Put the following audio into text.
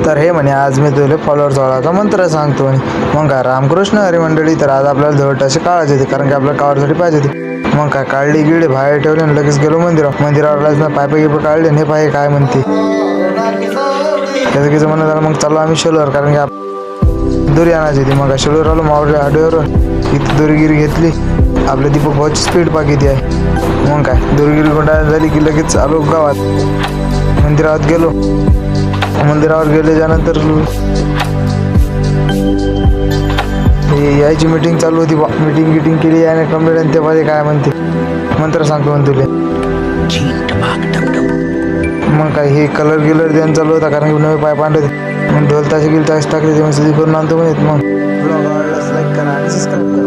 तर हे म्हणे आज मी तुला फॉलोअर जोडायचा मंत्र सांगतो म्हणे. मग काय रामकृष्ण हरी मंडळी. तर आज आपल्याला जवळटाशी काढायची होती कारण की आपल्याला काढायसाठी पाहिजे होती. मग काय काढली गिळे बाहेर ठेवले आणि लगेच गेलो मंदिरावर पायपे गिपे काढले हे पाय काय म्हणते त्याचं म्हणणं झालं. मग चाललो आम्ही शेलवर कारण की दोरी आणायची होती. मग शेलवर आलो मावळल्या हाडीवर इथे दोरीगिरी घेतली. आपल्या दीपक भाऊची स्पीड पाक किती आहे. मग काय दोरीगिरी कोंडा झाली की लगेच आलो गावात. मंदिरात गेलो. मंदिरावर गेल्याच्यानंतर यायची मीटिंग चालू होती. मीटिंग केली याने कंप्लीट. आणि ते पाहिजे काय म्हणते मंत्र सांगतो म्हणतो तुले. मग काय हे कलर गिलर द्यायला चालू होता कारण की नवे पाय पांढरे होते. मग ढोलताचे गिलताचे टाकले ते मेसेज करून आणतो म्हणत. मग ब्लॉग आवडलाच लाईक करा आणि सबस्क्राईब